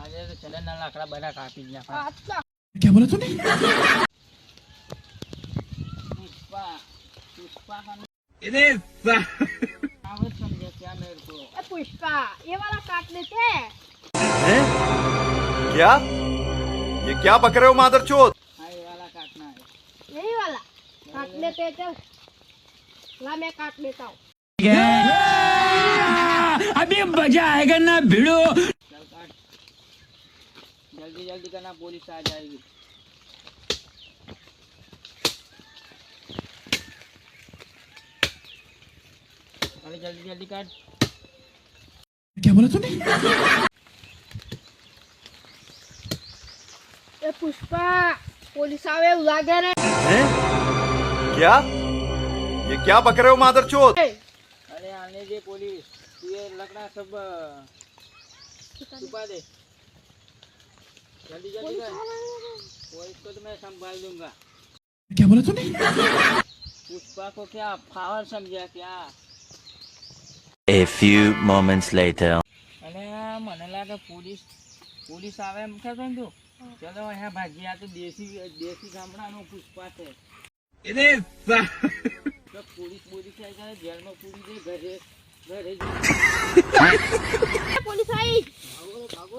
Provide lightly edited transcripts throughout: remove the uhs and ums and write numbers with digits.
આજે તો ચલે ના લાકડા બધા કાપી જ નાખા. क्या बोला तूने? પુષ્પા પુષ્પા का इधर आवत समझे क्या मेरे को. ए पुष्पा ये वाला काट लेते हैं. हैं? क्या? ये क्या बक रहे हो मादरचोद? हाँ ये वाला काटना है. यही वाला काट लेते हैं. चल ला मैं काट लेता हूँ. अभी मजा आएगा ना भिड़ो. चल काट. जल्दी जल्दी करना पुलिस आ जाएगी. अरे जल्दी जल्दी काट. क्या बोला तूने? ए पुष्पा पुलिस आवे लागे रे. हैं? क्या? ये क्या बक रहे हो मादरचोद? अरे आने दे पुलिस. तू ये लकड़ा सब छुपा दे. जल्दी जल्दी कर. पुलिस को तो मैं संभाल दूंगा. क्या बोला तूने? पुष्पा को क्या पावर समझा क्या? A few moments later. અને મને લાગે પોલીસ પોલીસ આવે એમ કહેતો ને તું. ચલો અહીંયા ભાગી. આ તો દેશી દેશી ગામડાનો પુષ્પા છે. इधर તો પોલીસ બોલીસ આવી જાય જેલમાં પૂરી દે ઘરે ઘરે पुलिस आई.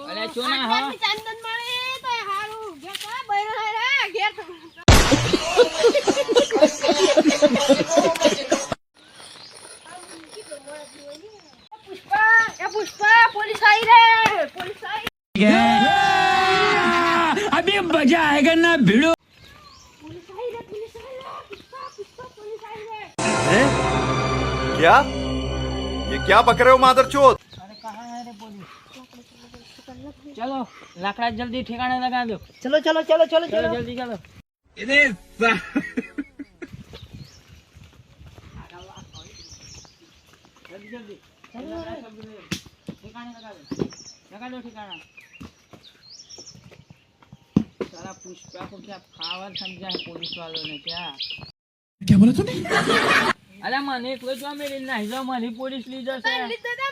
અરે ચો ના હા. चंदन मारे तो हारू घे का बैर रे घे. पुष्पा ए पुष्पा पुलिस आई रे. पुलिस आई. अभी मजा आएगा ना भिड़ो. पुलिस आई रे. पुलिस आई रे. पुष्पा पुष्पा पुलिस आई रे. हैं? क्या? ये क्या बक रहे हो मादरचोद? अरे कहाँ है रे पुलिस? चलो लाकड़ा जल्दी ठिकाने लगा दो. चलो चलो चलो चलो चलो जल्दी चलो. इधर जल्दी जल्दी ठिकाने लगा दो ठिकाना. साला पुष्पा को क्या पावर समझा है पुलिस वालों ने क्या? क्या बोला तूने? अरे મને કોઈ જો મેરી નહીં જો મને પોલીસ લઈ જશે. લીધો ને